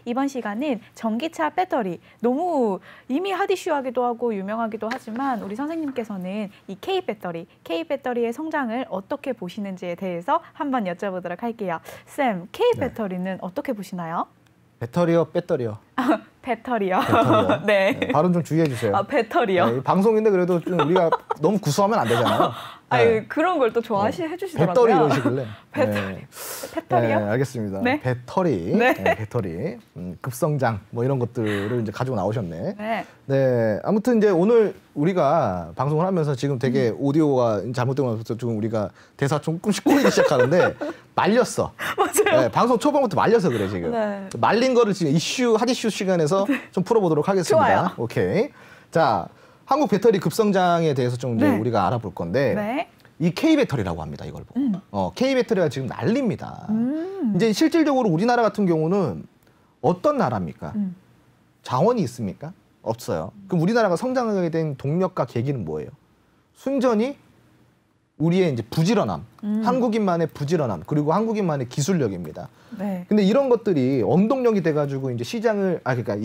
이번 시간은 전기차 배터리, 너무 이미 핫 이슈하기도 하고 유명하기도 하지만 우리 선생님께서는 이 K배터리의 성장을 어떻게 보시는지에 대해서 한번 여쭤보도록 할게요. 쌤, K배터리는 어떻게 보시나요? 배터리요, 배터리요. 배터리요. 배터리요. 네. 발음 좀 주의해 주세요. 배터리요. 네, 방송인데 그래도 좀 우리가 너무 구수하면 안 되잖아요. 아유, 그런 걸 또 좋아해 주시더라고요. 배터리 이러시길래. 배터리요? 네, 알겠습니다. 네. 배터리, 네. 배터리, 급성장 뭐 이런 것들을 이제 가지고 나오셨네. 네. 네, 아무튼 이제 오늘 우리가 방송을 하면서 지금 되게 오디오가 잘못된 것 같아서 좀 우리가 대사 조금씩 꼬이기 시작하는데 말렸어. 맞아요. 네, 방송 초반부터 말려서 그래 지금. 네. 말린 거를 지금 핫 이슈 시간에서 좀 풀어보도록 하겠습니다. 좋아요. 오케이. 자, 한국 배터리 급성장에 대해서 좀 이제 네. 우리가 알아볼 건데 네. 이 K배터리라고 합니다. 이걸 보고. K배터리가 지금 난립니다. 음. 이제 실질적으로 우리나라 같은 경우는 어떤 나라입니까? 자원이 있습니까? 없어요. 그럼 우리나라가 성장하게 된 동력과 계기는 뭐예요? 순전히 우리의 이제 부지런함, 한국인만의 부지런함, 그리고 한국인만의 기술력입니다. 네. 근데 이런 것들이 원동력이 돼가지고 이제 시장을, 그러니까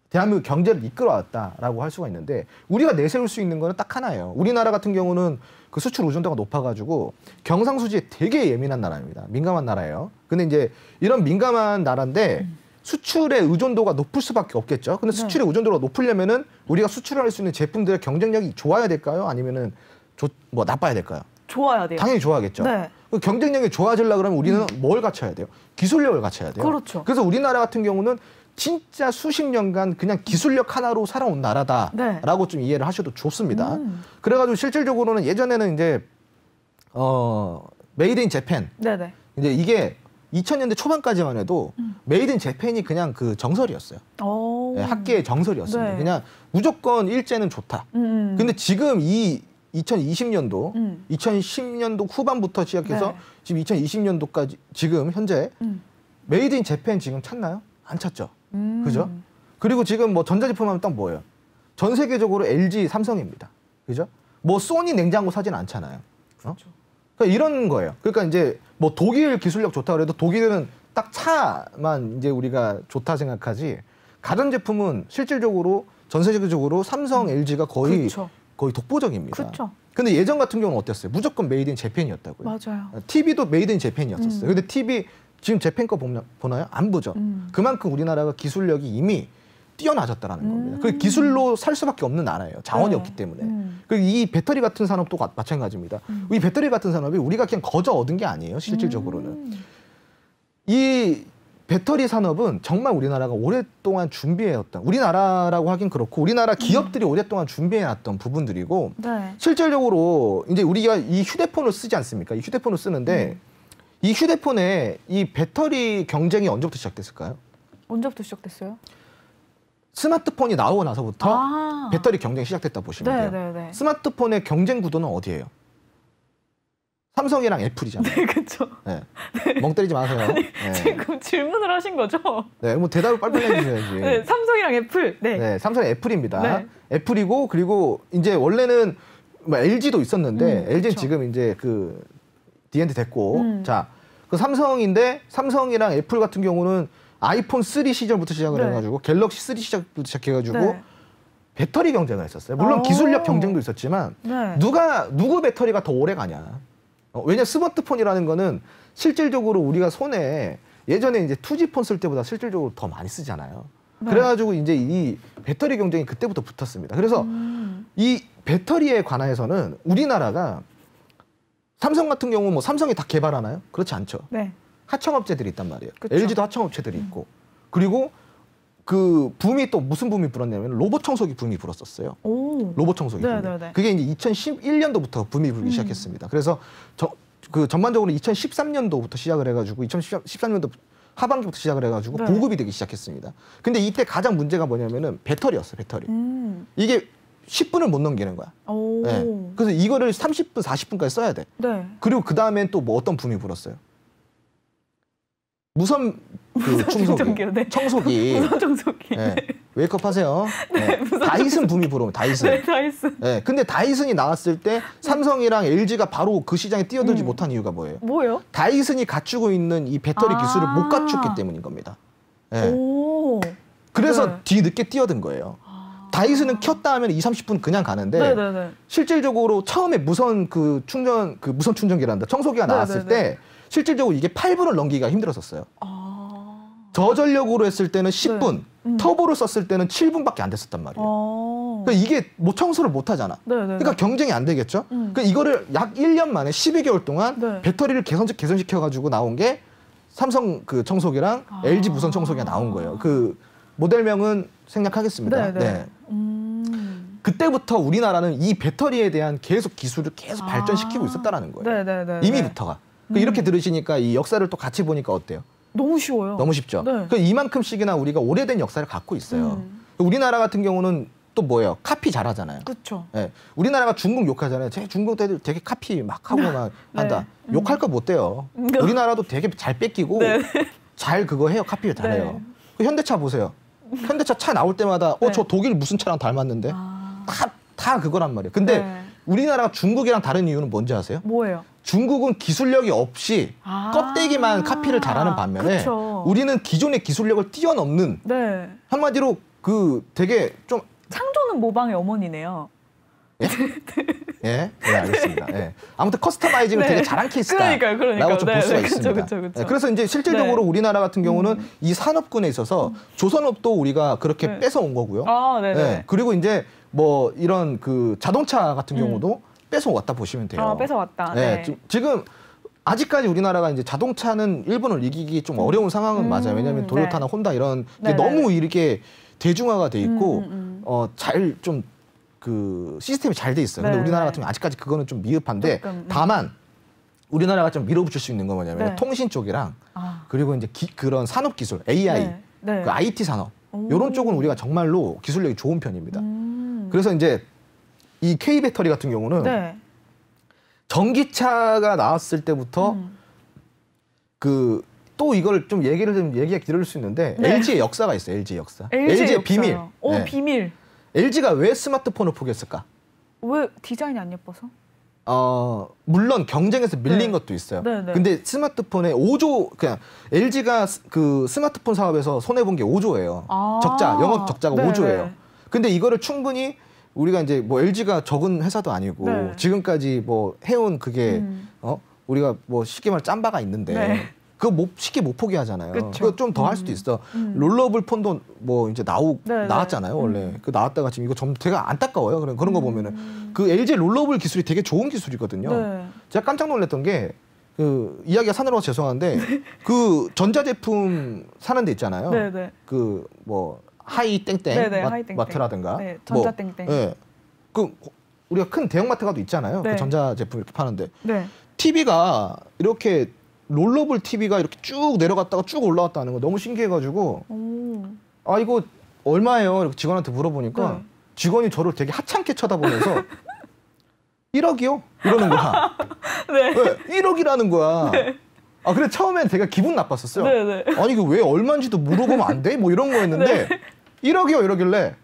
대한민국 경제를 이끌어왔다라고 할 수가 있는데 우리가 내세울 수 있는 거는 딱 하나예요. 우리나라 같은 경우는 그 수출 의존도가 높아가지고 경상수지에 되게 예민한 나라입니다. 민감한 나라예요. 근데 이제 이런 민감한 나라인데 수출의 의존도가 높을 수밖에 없겠죠. 근데 수출의 의존도가 높으려면은 우리가 수출할 수 있는 제품들의 경쟁력이 좋아야 될까요? 아니면은 나빠야 될까요? 좋아야 돼요. 당연히 좋아하겠죠. 네. 경쟁력이 좋아지려고 그러면 우리는 뭘 갖춰야 돼요? 기술력을 갖춰야 돼요. 그렇죠. 그래서 우리나라 같은 경우는 진짜 수십 년간 그냥 기술력 하나로 살아온 나라다라고 좀 이해를 하셔도 좋습니다. 그래가지고 실질적으로는 예전에는 이제 메이드 인 재팬. 네네. 이제 이게 2000년대 초반까지만 해도 메이드 인 재팬이 그냥 그 정설이었어요. 네, 학계의 정설이었습니다. 네. 그냥 무조건 일제는 좋다. 근데 지금 이 2020년도, 2010년도 후반부터 시작해서 지금 2020년도까지 지금 현재 메이드 인 재팬 지금 찾나요? 안 찾죠. 그죠? 그리고 지금 뭐 전자제품 하면 딱 뭐예요? 전 세계적으로 LG, 삼성입니다. 그죠? 뭐 소니 냉장고 사진 않잖아요. 그렇죠. 그러니까 이런 거예요. 그러니까 이제 뭐 독일 기술력 좋다 그래도 독일은 딱 차만 이제 우리가 좋다 생각하지 가전제품은 실질적으로 전 세계적으로 삼성, LG가 거의 독보적입니다. 그렇죠. 근데 예전 같은 경우는 어땠어요? 무조건 메이드 인 재팬이었다고요. 맞아요. TV도 메이드 인 재팬이었었어요. 근데 TV 지금 재팬 거 보나요? 안 보죠. 그만큼 우리나라가 기술력이 이미 뛰어나졌다라는 겁니다. 그 기술로 살 수밖에 없는 나라예요. 자원이 없기 때문에. 그리고 이 배터리 같은 산업도 마찬가지입니다. 이 배터리 같은 산업이 우리가 그냥 거저 얻은 게 아니에요. 실질적으로는. 이 배터리 산업은 정말 우리나라가 오랫동안 준비해왔던, 우리나라라고 하긴 그렇고 우리나라 기업들이 오랫동안 준비해왔던 부분들이고 실질적으로 이제 우리가 이 휴대폰을 쓰지 않습니까? 이 휴대폰을 쓰는데 이 휴대폰에 이 배터리 경쟁이 언제부터 시작됐을까요? 언제부터 시작됐어요? 스마트폰이 나오고 나서부터 배터리 경쟁이 시작됐다 보시면 돼요. 스마트폰의 경쟁 구도는 어디예요? 삼성이랑 애플이잖아요. 네, 그렇죠. 네. 멍 때리지 마세요. 네. 지금 질문을 하신 거죠? 네, 뭐 대답을 빨리빨리 해주셔야지. 네, 삼성이랑 애플. 네, 삼성이 애플입니다. 네. 애플이고 그리고 이제 원래는 뭐 LG도 있었는데 LG는 그쵸. 지금 이제 그 디엔드 됐고 자, 그 삼성인데 삼성이랑 애플 같은 경우는 아이폰 3 시절부터 시작을 해가지고 갤럭시 3 시작부터 시작해가지고 배터리 경쟁을 했었어요. 물론 기술력 경쟁도 있었지만 누구 배터리가 더 오래 가냐. 왜냐 스마트폰이라는 거는 실질적으로 우리가 손에 예전에 이제 2G폰 쓸 때보다 실질적으로 더 많이 쓰잖아요. 그래가지고 이제 이 배터리 경쟁이 그때부터 붙었습니다. 그래서 이 배터리에 관해서는 우리나라가 삼성 같은 경우 뭐 삼성이 다 개발하나요? 그렇지 않죠. 하청업체들이 있단 말이에요. 그쵸. LG도 하청업체들이 있고 그리고 그 붐이 또 무슨 붐이 불었냐면 로봇 청소기 붐이 불었었어요. 로봇 청소기 붐이. 그게 이제 2011년도부터 붐이 불기 시작했습니다. 그래서 그 전반적으로 2013년도부터 시작을 해가지고 2013년도 하반기부터 시작을 해가지고 보급이 되기 시작했습니다. 근데 이때 가장 문제가 뭐냐면은 배터리였어요. 배터리. 이게 10분을 못 넘기는 거야. 네. 그래서 이거를 30분, 40분까지 써야 돼. 그리고 그 다음엔 또 뭐 어떤 붐이 불었어요? 무선 그 청소기. 무선 청소기. 네. 웨이크업 하세요. 네. 다이슨 붐이 불어오면 다이슨. 네, 다이슨. 네, 근데 다이슨이 나왔을 때 삼성이랑 LG가 바로 그 시장에 뛰어들지 못한 이유가 뭐예요? 뭐예요? 다이슨이 갖추고 있는 이 배터리 기술을 못 갖췄기 때문인 겁니다. 네. 오. 그래서 네. 뒤늦게 뛰어든 거예요. 다이슨은 켰다 하면 20-30분 그냥 가는데 네네네. 실질적으로 처음에 무선 무선 충전기란다. 청소기가 나왔을 때 실질적으로 이게 8분을 넘기기가 힘들었었어요. 저전력으로 했을 때는 10분, 터보를 썼을 때는 7분밖에 안 됐었단 말이에요. 그러니까 이게 뭐 청소를 못 하잖아. 그러니까 경쟁이 안 되겠죠. 그러니까 이거를 약 1년 만에 12개월 동안 배터리를 개선시켜가지고 나온 게 삼성 그 청소기랑 LG 무선 청소기가 나온 거예요. 그 모델명은 생략하겠습니다. 네. 그때부터 우리나라는 이 배터리에 대한 계속 기술을 계속 발전시키고 있었다라는 거예요. 이미부터가. 이렇게 들으시니까 이 역사를 또 같이 보니까 어때요? 너무 쉬워요. 너무 쉽죠. 그 이만큼씩이나 우리가 오래된 역사를 갖고 있어요. 우리나라 같은 경우는 또 뭐예요? 카피 잘하잖아요. 그렇죠. 네. 우리나라가 중국 욕하잖아요. 중국 애들 되게 카피 막 하고 막 한다. 욕할 거 못 돼요. 우리나라도 되게 잘 뺏기고 잘 그거 해요. 카피를 잘해요. 그 현대차 보세요. 현대차 차 나올 때마다 저 독일 무슨 차랑 닮았는데 다 그거란 말이에요. 근데 우리나라가 중국이랑 다른 이유는 뭔지 아세요? 뭐예요? 중국은 기술력이 없이 껍데기만 카피를 잘하는 반면에 그쵸. 우리는 기존의 기술력을 뛰어넘는 한마디로 그 되게 좀 창조는 모방의 어머니네요. 예? 예? 네, 알겠습니다. 예. 아무튼 커스터마이징을 되게 잘한 케이스다라고 좀 볼 수가 있습니다. 그쵸. 그래서 이제 실질적으로 우리나라 같은 경우는 이 산업군에 있어서 조선업도 우리가 그렇게 뺏어온 거고요. 예. 그리고 이제 뭐 이런 그 자동차 같은 경우도 뺏어왔다 보시면 돼요. 뺏어왔다. 예. 지금 아직까지 우리나라가 이제 자동차는 일본을 이기기 좀 어려운 상황은 맞아요. 왜냐하면 도요타나 혼다 이런 게 너무 이렇게 대중화가 돼 있고 잘 좀 그 시스템이 잘 돼 있어요. 근데 우리나라 같은 경우 아직까지 그거는 좀 미흡한데 다만 우리나라가 좀 밀어붙일 수 있는 건 뭐냐면 통신 쪽이랑 그리고 이제 그런 산업 기술, AI, 그 IT 산업 이런 쪽은 우리가 정말로 기술력이 좋은 편입니다. 그래서 이제 이 K 배터리 같은 경우는 전기차가 나왔을 때부터 그 또 이걸 좀 얘기가 길어질 수 있는데 LG의 역사가 있어요. LG의 역사. LG의 비밀. 비밀. LG가 왜 스마트폰을 포기했을까? 왜 디자인이 안 예뻐서? 물론 경쟁에서 밀린 것도 있어요. 근데 스마트폰에 5조 그냥 LG가 그 스마트폰 사업에서 손해 본 게 5조예요. 영업 적자가 5조예요. 근데 이거를 충분히 우리가 이제 뭐 LG가 적은 회사도 아니고 지금까지 뭐 해온 그게 우리가 뭐 쉽게 말해 짬바가 있는데 그거 쉽게 못 포기하잖아요. 그거 좀 더 할 수도 있어. 롤러블 폰도 뭐 이제 나왔잖아요. 원래 그 나왔다가 지금 이거 좀 되게 안타까워요. 그런 거 보면은 그 LG 롤러블 기술이 되게 좋은 기술이거든요. 제가 깜짝 놀랐던 게 그 이야기가 산으로 죄송한데 그 전자제품 사는 데 있잖아요. 그 뭐 하이 땡땡 마트라든가 전자 땡땡. 그 우리가 큰 대형마트 가도 있잖아요. 그 전자제품 이렇게 파는데 TV가 이렇게 롤러블 TV가 이렇게 쭉 내려갔다가 쭉 올라왔다는 거 너무 신기해가지고 이거 얼마예요? 이렇게 직원한테 물어보니까 직원이 저를 되게 하찮게 쳐다보면서 1억이요? 이러는 거야. 1억이라는 거야. 그래 처음엔 되게 기분 나빴었어요. 아니 이거 왜 얼마인지도 물어보면 안 돼? 뭐 이런 거였는데 1억이요 이러길래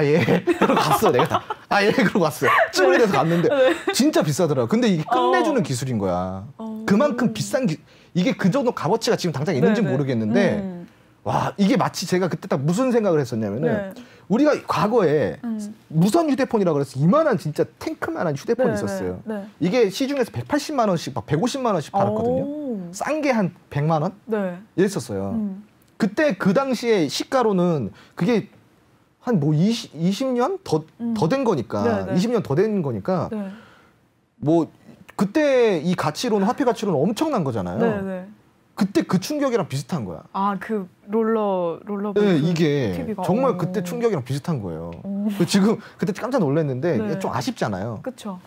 예. 그러고 갔어 내가. 예. 그러고 갔어요. 쭈그리 돼서 갔는데 진짜 비싸더라고. 근데 이게 끝내주는 기술인 거야. 그만큼 비싼 이게 그 정도 값어치가 지금 당장 있는지 모르겠는데 와 이게 마치 제가 그때 딱 무슨 생각을 했었냐면은 우리가 과거에 무선 휴대폰이라고 그래서 이만한 진짜 탱크만한 휴대폰이 있었어요. 이게 시중에서 180만 원씩 막 150만 원씩 팔았거든요. 싼 게 한 100만 원? 이랬었어요. 그때 그 당시에 시가로는 그게 한 뭐 20년 더 된 거니까 20년 더 된 거니까 뭐 그때 이 가치로는 화폐 가치로는 엄청난 거잖아요. 그때 그 충격이랑 비슷한 거야. 그 롤러 이게 TV가. 정말 그때 충격이랑 비슷한 거예요. 지금 그때 깜짝 놀랐는데 좀 아쉽잖아요. 그렇죠.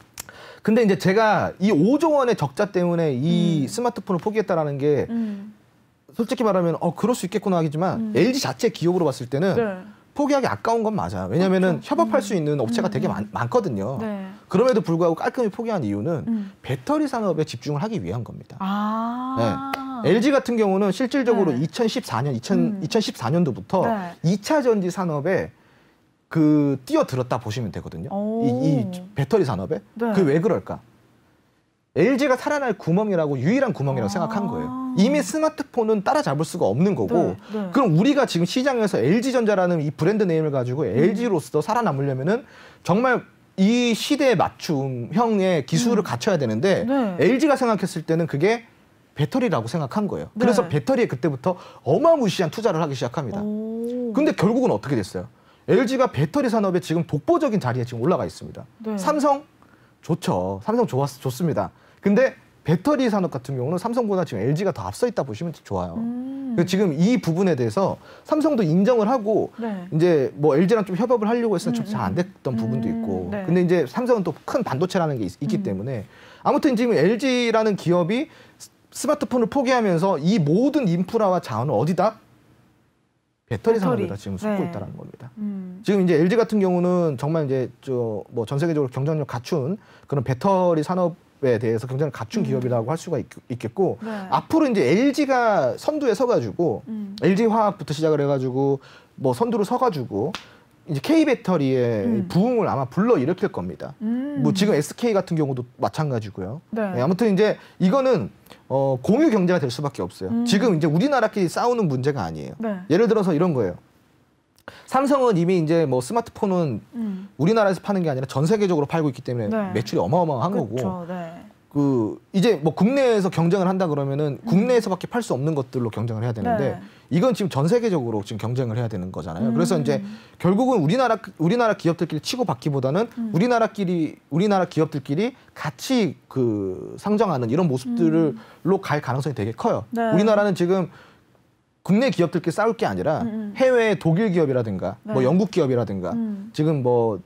근데 이제 제가 이 5조 원의 적자 때문에 이 스마트폰을 포기했다라는 게 솔직히 말하면 그럴 수 있겠구나 하겠지만 LG 자체 기업으로 봤을 때는 포기하기 아까운 건 맞아요. 왜냐면은 협업할 수 있는 업체가 되게 많거든요. 그럼에도 불구하고 깔끔히 포기한 이유는 배터리 산업에 집중을 하기 위한 겁니다. LG 같은 경우는 실질적으로 네. 2014년도부터 네. 2차 전지 산업에 뛰어들었다 보시면 되거든요. 이 배터리 산업에. 네. 그게 왜 그럴까? LG가 살아날 구멍이라고 유일한 구멍이라고 생각한 거예요. 이미 스마트폰은 따라잡을 수가 없는 거고 네. 그럼 우리가 지금 시장에서 LG전자라는 이 브랜드 네임을 가지고 LG로서 살아남으려면은 정말 이 시대에 맞춤형의 기술을 갖춰야 되는데 네. LG가 생각했을 때는 그게 배터리라고 생각한 거예요. 그래서 네. 배터리에 그때부터 어마무시한 투자를 하기 시작합니다. 근데 결국은 어떻게 됐어요? LG가 배터리 산업에 지금 독보적인 자리에 지금 올라가 있습니다. 네. 삼성 좋죠. 삼성 좋습니다. 근데 배터리 산업 같은 경우는 삼성보다 지금 LG가 더 앞서 있다 보시면 좋아요. 그래서 지금 이 부분에 대해서 삼성도 인정을 하고 네. 이제 뭐 LG랑 좀 협업을 하려고 했으나 좀 잘 안 됐던 부분도 있고. 네. 근데 이제 삼성은 또 큰 반도체라는 게 있기 때문에 아무튼 지금 LG라는 기업이 스마트폰을 포기하면서 이 모든 인프라와 자원을 어디다? 배터리 산업에다 지금 쏟고 네. 있다는 겁니다. 지금 이제 LG 같은 경우는 정말 이제 뭐 전 세계적으로 경쟁력 갖춘 그런 배터리 산업에 대해서 경쟁을 갖춘 기업이라고 할 수가 있겠고 네. 앞으로 이제 LG가 선두에 서가지고 LG 화학부터 시작을 해가지고 뭐 선두로 서가지고 이제 K 배터리의 부흥을 아마 불러 일으킬 겁니다. 뭐 지금 SK 같은 경우도 마찬가지고요. 네. 네, 아무튼 이제 이거는 공유 경제가 될 수밖에 없어요. 지금 이제 우리나라끼리 싸우는 문제가 아니에요. 네. 예를 들어서 이런 거예요. 삼성은 이미 이제 뭐 스마트폰은 우리나라에서 파는 게 아니라 전 세계적으로 팔고 있기 때문에 네. 매출이 어마어마한 거고 그렇죠. 네. 이제 뭐 국내에서 경쟁을 한다 그러면은 국내에서밖에 팔 수 없는 것들로 경쟁을 해야 되는데 네. 이건 지금 전 세계적으로 지금 경쟁을 해야 되는 거잖아요. 그래서 이제 결국은 우리나라 기업들끼리 치고받기보다는 우리나라 기업들끼리 같이 상정하는 이런 모습들로 갈 가능성이 되게 커요. 네. 우리나라는 지금 국내 기업들끼리 싸울 게 아니라 해외 독일 기업이라든가 네. 뭐 영국 기업이라든가 지금 뭐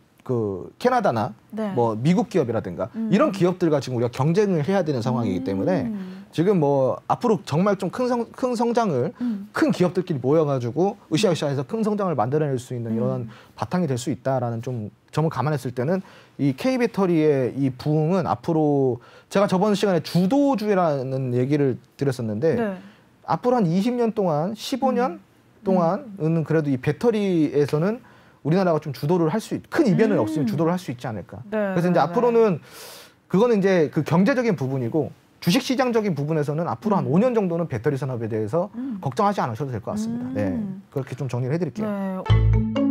캐나다나 네. 뭐 미국 기업이라든가 이런 기업들과 지금 우리가 경쟁을 해야 되는 상황이기 때문에 지금 뭐 앞으로 정말 좀 큰 성장을 큰 기업들끼리 모여가지고 으쌰으쌰해서 큰 성장을 만들어낼 수 있는 이런 바탕이 될 수 있다라는 좀 점을 감안했을 때는 이 K 배터리의 이 부흥은 앞으로 제가 저번 시간에 주도주라는 얘기를 드렸었는데 네. 앞으로 한 20년 동안 15년 동안은 그래도 이 배터리에서는 우리나라가 좀 주도를 할 수 큰 이변은 없으면 주도를 할 수 있지 않을까. 네, 그래서 이제 앞으로는 그거는 이제 그 경제적인 부분이고 주식시장적인 부분에서는 앞으로 한 5년 정도는 배터리 산업에 대해서 걱정하지 않으셔도 될 것 같습니다. 네, 그렇게 좀 정리를 해드릴게요. 네.